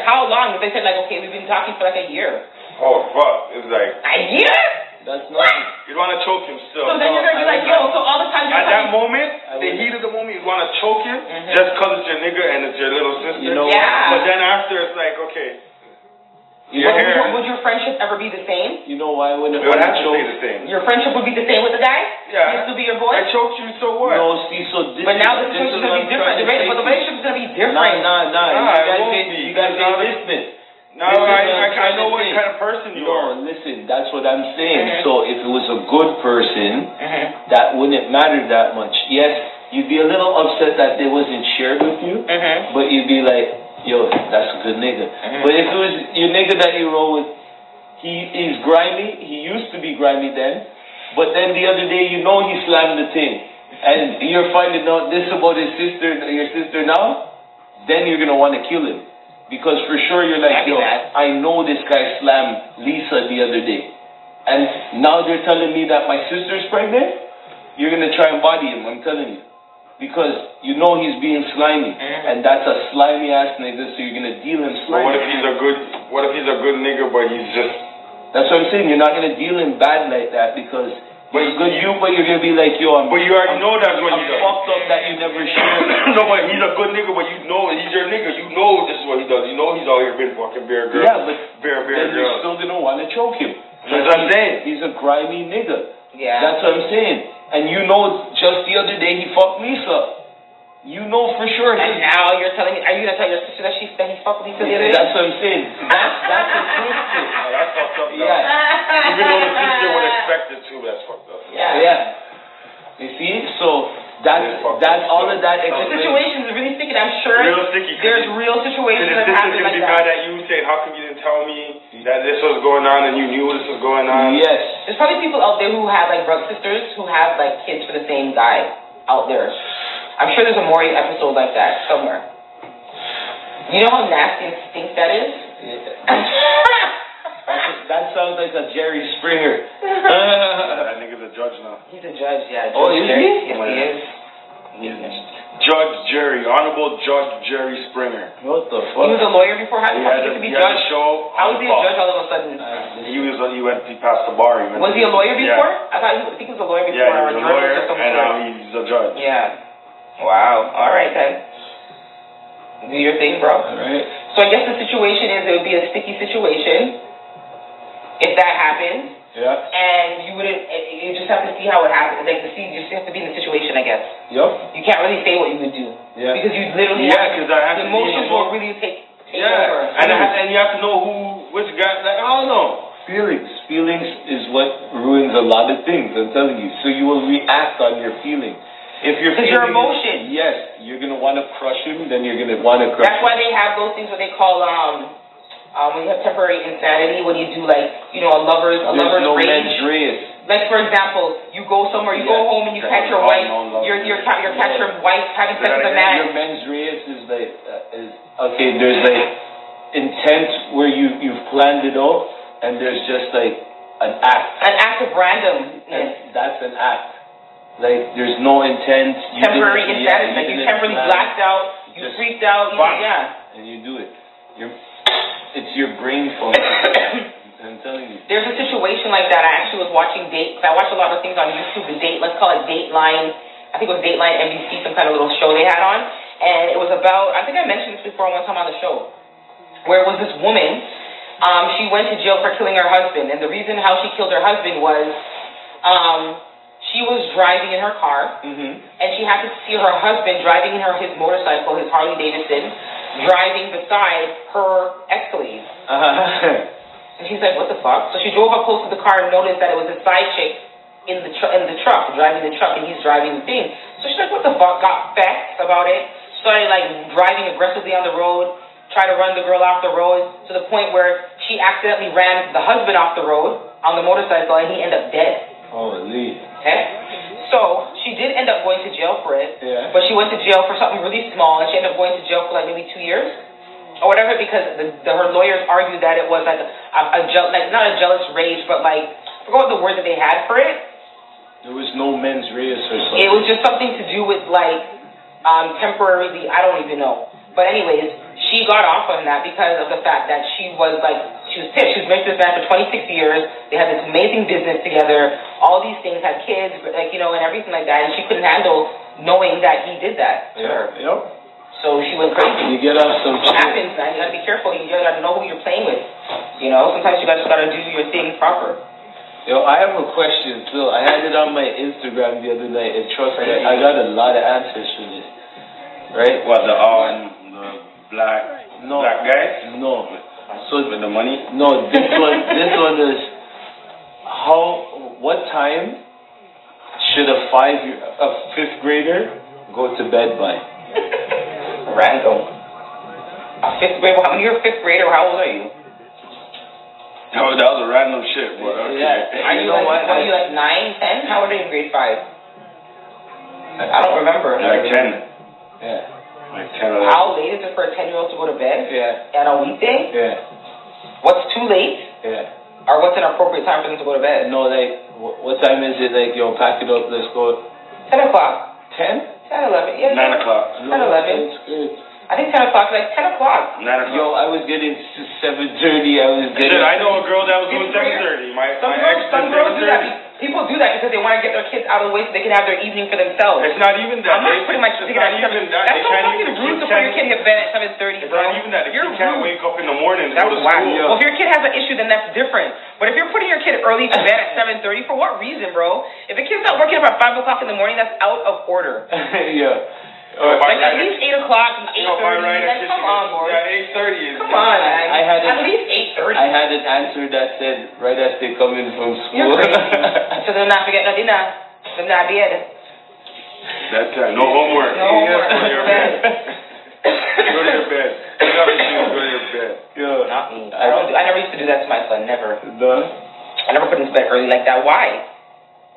how long? If they said, like, okay, we've been talking for like a year. Oh, fuck. It's like... A year? That's nothing. You'd want to choke him still. So then you're going to be like, yo, so all the time... At that moment, the heat of the moment, you'd want to choke him just because it's your nigga and it's your little sister. You know, But then after, it's like, okay... Would your friendship ever be the same? You know why? When it would have to be the same. Your friendship would be the same with the guy? Yeah. He'd still be your boy? I choked you, so what? No, see, so this but now the situation's going to be different. But the relationship's going to be different. Nah. You guys ain't listening. No, I know what kind of person you are. No, listen, that's what I'm saying. So if it was a good person, that wouldn't matter that much. Yes, you'd be a little upset that they wasn't shared with you, but you'd be like, yo, that's a good nigga. But if it was your nigga that you roll with, he's grimy. He used to be grimy then. But then the other day, you know he slammed the thing. And you're finding out this about your sister now, then you're going to want to kill him. Because for sure you're like, yo, I know this guy slammed Lisa the other day. And now they're telling me that my sister's pregnant? You're going to try and body him, I'm telling you. Because you know he's being slimy. And that's a slimy ass nigga, so you're going to deal him slimy. But what if he's a good nigga, but he's just... That's what I'm saying. You're not gonna deal him bad like that because he's good but you're gonna be like, yo, but you already know that's what he does. Fucked up that you never shared. No, but he's a good nigga, but you know he's your nigga. You know this is what he does. You know he's out here been fucking bear girl. Yeah, but bear then girl. You're still gonna want to choke him. That's what I'm saying. He's a grimy nigga. Yeah. That's what I'm saying. And you know, just the other day he fucked Lisa. You know for sure. And now you're telling me, are you going to tell your sister that he fucked Lisa the other day? That's what I'm saying. That's a twisted. Oh, that's fucked up. Yeah. Even though the sister would expect it too, that's fucked up. Yeah. You see? So that's all of that. The situation is really sticky. I'm sure real sticky. There's real situations that happen like that. The sister can be mad at you saying, how come you didn't tell me that this was going on and you knew this was going on? Yes. There's probably people out there who have like brother sisters who have like kids for the same guy out there. I'm sure there's a Maury episode like that somewhere. You know how nasty and stink that is? That sounds like a Jerry Springer. That nigga's a judge now. He's a judge, yeah. Oh, is he? Yes, he is. Judge Jerry, Honorable Judge Jerry Springer. What the fuck? He was a lawyer before. How did he be judge? How was he a judge all of a sudden? He passed the bar. Was he a lawyer before? I think he was a lawyer before. Yeah, he was a lawyer, and now he's a judge. Yeah. Wow. All right, then. Do your thing, bro. All right. So I guess the situation is it would be a sticky situation if that happened. Yeah. And you just have to see how it happens. Like, you just have to be in the situation, I guess. Yep. You can't really say what you would do. Yeah. Because you literally because I have the emotions will really take over. And you have to know which guy, like, I don't know. Feelings is what ruins a lot of things, I'm telling you. So you will react on your feelings. If you're feeling your emotion. Yes, you're gonna want to crush him. Then you're gonna want to crush. That's why they have those things what they call when you have temporary insanity. When you do like a lover's no rage. Mens res. Like for example, you go somewhere, you go home and you catch your wife. You catch your wife having sex with a man. Your mens res is like okay. There's like intent where you've planned it out, and there's just like an act. An act of randomness. That's an act. Like, there's no intent. Temporary insanity. Like, you temporarily blacked out, you freaked out, and you do it. It's your brain function. I'm telling you. There's a situation like that. I actually was watching I watch a lot of things on YouTube. Let's call it Dateline. I think it was Dateline NBC, some kind of little show they had on. And it was about, I think I mentioned this before one time on the show, where it was this woman. She went to jail for killing her husband. And the reason how she killed her husband was, she was driving in her car, and she had to see her husband driving in his motorcycle, his Harley Davidson, driving beside her Escalade. And she's like, what the fuck? So she drove up close to the car and noticed that it was his side chick in the truck, driving the truck, and he's driving the thing. So she's like, what the fuck? Got vexed about it, started like driving aggressively on the road, tried to run the girl off the road, to the point where she accidentally ran the husband off the road on the motorcycle, and he ended up dead. Holy. Okay? So, she did end up going to jail for it, yeah. But she went to jail for something really small, and she ended up going to jail for like maybe 2 years, or whatever, because her lawyers argued that it was like not a jealous rage, but like, I forgot what the word that they had for it. There was no mens res or something. It was just something to do with like, temporarily, I don't even know. But anyways, she got off on that because of the fact that she was pissed. She was married to this man for 26 years. They had this amazing business together. All these things, had kids, and everything like that. And she couldn't handle knowing that he did that to her. Yep. So she went crazy. You get off some What shit. happens, man? You gotta be careful. You gotta know who you're playing with. Sometimes you just gotta do your thing proper. Yo, I have a question too. I had it on my Instagram the other night, and trust me, I got a lot of answers for this. Right? What, the black guy? No. So with the money? No, this one is what time should a fifth grader go to bed by? Random. A fifth grader? How many you're a fifth grader? How old are you? Oh, that was a random shit, bro. Okay. Yeah. Are you like 9, 10? How old are you in grade 5? I don't remember. Like 10. Yeah. Like 10 or 11. How late is it for a 10-year-old to go to bed? Yeah. On a weekday? Yeah. What's too late? Yeah. Or what's an appropriate time for them to go to bed? No, what time is it? Pack it up, let's go. 10 o'clock. 10? 10, 11. Yeah, 9 o'clock. 10, 11. That's good. I think 10 o'clock, like 10 o'clock. 9 o'clock. Yo, I was getting 7:30. I was getting. Shit, I know a girl that was doing 7:30. My ex Some did girls do that. 7:30. People do that because they want to get their kids out of the way so they can have their evening for themselves. It's not even that. I'm not putting my kids at 7. That's so fucking rude to put your kid in bed at 7:30, It's bro. not even that. If You're you can't rude. wake up in the morning to That's go to whack. school. Well, if your kid has an issue, then that's different. But if you're putting your kid early to bed at 7:30, for what reason, bro? If a kid's not waking up at 5 o'clock in the morning, that's out of order. Yeah. Like at least 8 o'clock, 8:30. Like, come on, boy. Yeah, 8:30 is. Come on, man. I had at least 8:30. I had an answer that said right as they come in from You're school. crazy. So they're not forgetting no dinner. They're not bed. That's right. No homework. No homework. Go to your bed. Go to your bed. You gotta go to your bed. Yeah. Not me. I never used to do that to my son. Never. Done. I never put him to bed early like that. Why?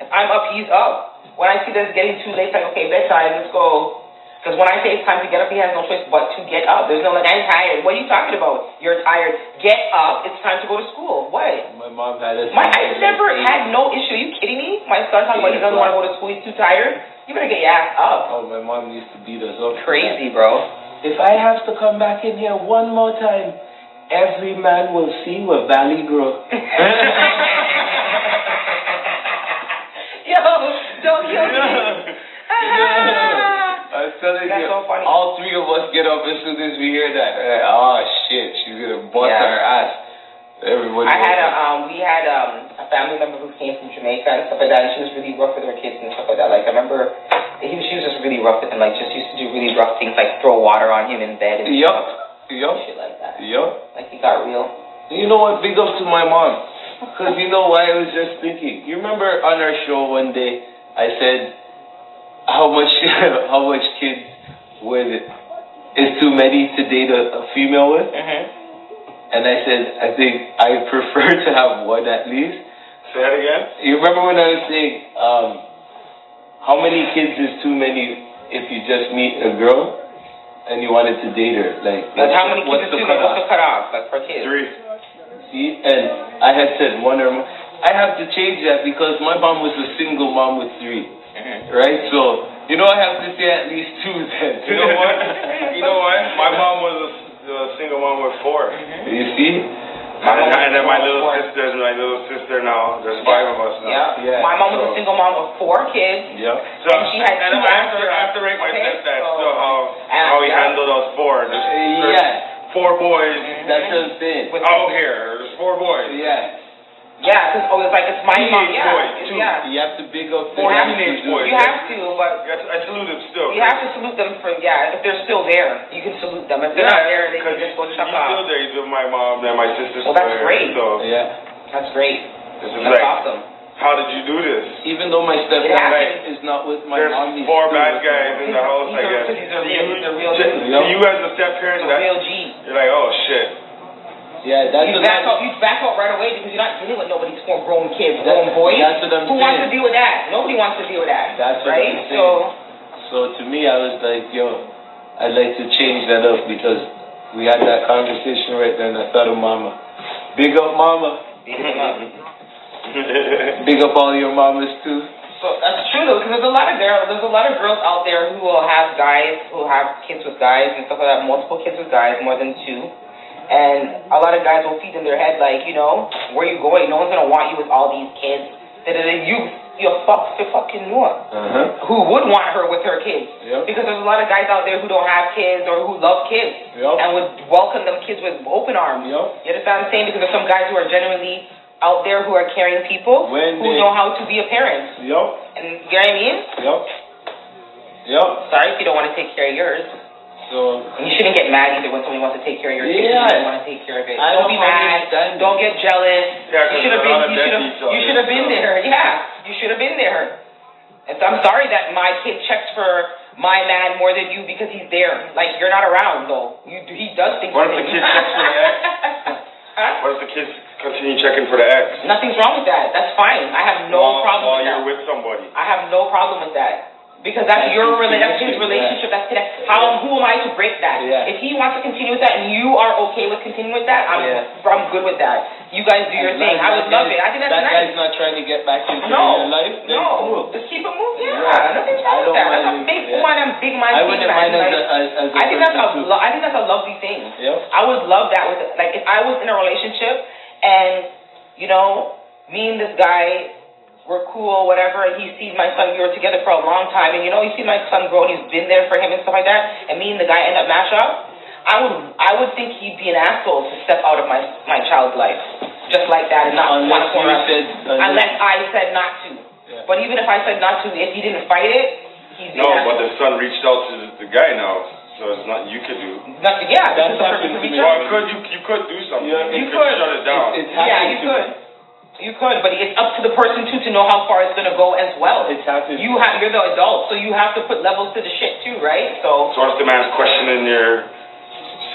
If I'm up, he's up. When I see this getting too late, it's like, okay, bedtime, let's go. Because when I say it's time to get up, he has no choice but to get up. There's no I'm tired. What are you talking about? You're tired. Get up. It's time to go to school. What? My mom had I never had no issue. Are you kidding me? My son talking about he doesn't want to go to school. He's too tired. You better get your ass up. Oh, my mom used to beat us up. Crazy, bro. If I have to come back in here one more time, every man will see where Valley grow. Yo, don't kill me. I'm telling That's you, so funny. all three of us get up as soon as we hear that. Oh shit, she's gonna bust our ass. Everybody. We had a family member who came from Jamaica and stuff like that, and she was really rough with her kids and stuff like that. Like I remember, she was just really rough with him. Like just used to do really rough things, like throw water on him in bed and shit like that. Yup. Like he got real. You know what? Big up to my mom, because you know why I was just thinking. You remember on our show one day I said how much kids is too many to date a female with? And I said, I think I prefer to have one at least. Say that again? You remember when I was saying, how many kids is too many if you just meet a girl and you wanted to date her? Like how many kids is too many? What's the cutoff? Like per kid? 3. See, and I had said one or more. I have to change that because my mom was a single mom with 3. Right? So, I have to say at least 2 then. You know what? My mom was a single mom with 4. You see? And then my little sister now, there's 5 of us now. Yeah. My mom was a single mom of 4 kids. Yeah. So and she had 2 I have to rate my stepdad. So how he handled those 4. There's 4 boys. That's what I'm saying. Out here, there's 4 boys. Yeah. Yeah, because it's like it's my mom. Teenage Yeah, boys, too. yeah. You have to big up 4 teenage boys. You have to, but I salute them still. you have to salute them for if they're still there, you can salute them. If they're not there, they can just go chuck he's off. still there. He's with my mom and my sister's Well, that's great. So That's great. This is That's awesome. How did you do this? Even though my stepdad is not with my There's mom, 4 bad guys in the house, I guess. He's a real To you as a step-parent, a real G. you're like, oh shit. Yeah, that's you back up right away because you're not dealing with nobody's grown kids, grown boys. That's what I'm saying. Who wants to deal with that? Nobody wants to deal with that. That's what right? I'm saying. So to me, I was like, I'd like to change that up because we had that conversation right there, and I thought of Mama. Big up, Mama. Big him up. Big up all your mamas too. So that's true though, because there's a lot of girls out there who will have guys who have kids with guys and stuff like that, multiple kids with guys, more than two. And a lot of guys will feed in their head like, you know, where you going? No one's gonna want you with all these kids. You're fucking Noah. Who would want her with her kids? Yep. Because there's a lot of guys out there who don't have kids or who love kids and would welcome them kids with open arms. You understand what I'm saying? Because there's some guys who are genuinely out there who are caring people who know how to be a parent. And you know what I mean? Sorry if you don't want to take care of yours. So and you shouldn't get mad either when somebody wants to take care of your kids. You don't want to take care of it. Don't be mad. Don't get jealous. Yeah, you should have been there. Yeah, you should have been there. And so I'm sorry that my kid checks for my man more than you because he's there. Like, you're not around though. He does things. What if the kid checks for the ex? What if the kids continue checking for the ex? Nothing's wrong with that. That's fine. I have no problem with that. While you're with somebody. I have no problem with that. Because that's his relationship. That's who am I to break that? If he wants to continue with that and you are okay with continuing with that, I'm good with that. You guys do your thing. I would love it. I think that's nice. That guy's not trying to get back into your life. No, just keep it moving. Nothing's wrong with that. That's a big one and big mind. I wouldn't mind as I think that's a lovely thing. I would love that with like if I was in a relationship and you know me and this guy. We're cool, whatever, and he sees my son, we were together for a long time, and you know, you see my son grow, and he's been there for him and stuff like that, and me and the guy end up mash up, I would think he'd be an asshole to step out of my child's life, just like that, and not want to unless I said not to. But even if I said not to, if he didn't fight it, he's no, but the son reached out to the guy now, so it's nothing you could do. Nothing, yeah, that's happened to me. Well, you could do something. You could shut it down. You could. You could, but it's up to the person too to know how far it's gonna go as well. You're the adult, so you have to put levels to the shit too, right? So what's the man's questioning your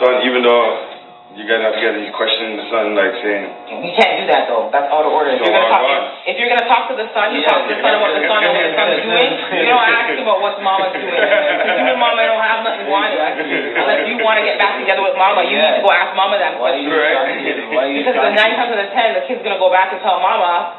son, even though you guys are together, he's questioning the son, like saying you can't do that though. That's out of order. If you're gonna talk to the son, you talk to the son about the son and what the son is doing. You don't ask him about what mama's doing. Because you and mama don't have nothing wanted. Unless you want to get back together with mama, you need to go ask mama that question. Because the 9 times out of 10, the kid's gonna go back and tell mama.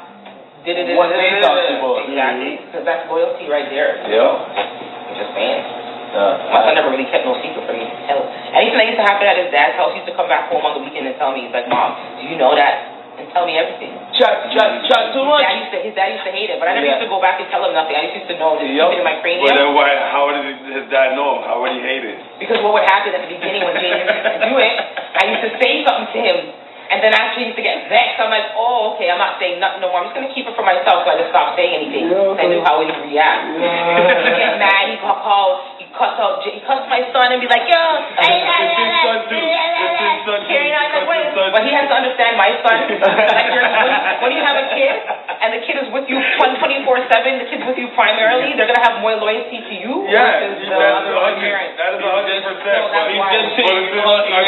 What they talked about. Exactly. Because that's loyalty right there. I'm just saying. My son never really kept no secret from me. Anything that used to happen at his dad's house, he used to come back home on the weekend and tell me, he's like, Mom, do you know that? And tell me everything. Chat too much. His dad used to hate it, but I never used to go back and tell him nothing. I just used to know, just keep it in my cranium. Well, then how did his dad know him? How would he hate it? Because what would happen at the beginning when James used to do it, I used to say something to him. And then after he used to get vexed, I'm like, oh, okay, I'm not saying nothing no more. I'm just going to keep it for myself, so I just stopped saying anything. I knew how he would react. He'd get mad, he'd cuss my son and be like, yo, but he has to understand my son. Like when you have a kid, and the kid is with you 24/7, the kid's with you primarily, they're going to have more loyalty to you versus the other parent. That is 100%. I'm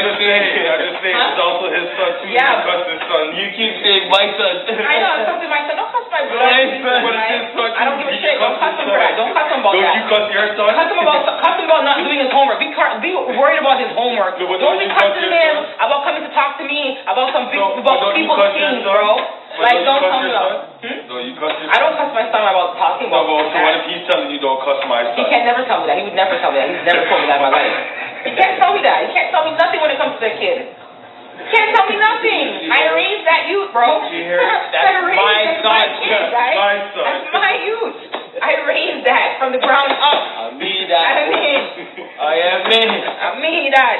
just saying, it's also his son too. Yeah. You keep saying my son. I know, it's something my son. Don't cuss my brother. I don't give a shit. Don't cuss him for that. Don't cuss him about that. Don't you cuss your son? Cuss him about not doing his homework. Be worried about his homework. Don't be cussing him about coming to talk to me about some people's things, bro. Like, don't tell me that. Don't you cuss your son? I don't cuss my son about talking about so what if he's telling you don't cuss my son? He can never tell me that. He would never tell me that. He's never told me that in my life. He can't tell me that. He can't tell me nothing when it comes to that kid. He can't tell me nothing. I raised that youth, bro. You hear? That's my son. That's my youth. I raised that from the ground up. I mean that. I mean that.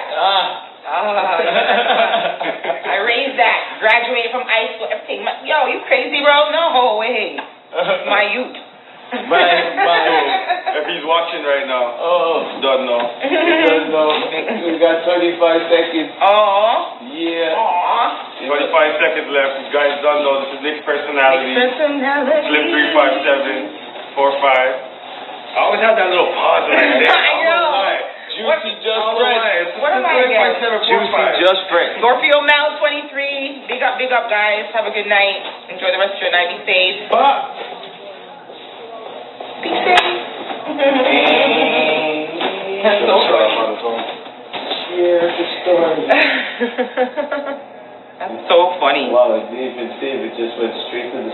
I raised that. Graduated from high school. Everything. Yo, you crazy, bro? No way. My youth. If he's watching right now, doesn't know. We got 35 seconds. Yeah. 25 seconds left. You guys don't know. This is Mix Personalities. Flip 35745. I always have that little pause right there. I know. Juicy Just Fresh. What am I again? Juicy Just Fresh. Scorpio Mel 23. Big up, guys. Have a good night. Enjoy the rest of your night. Be safe. Be safe. That's so funny. Here's the story. That's so funny. Wow, it didn't even save. It just went straight to the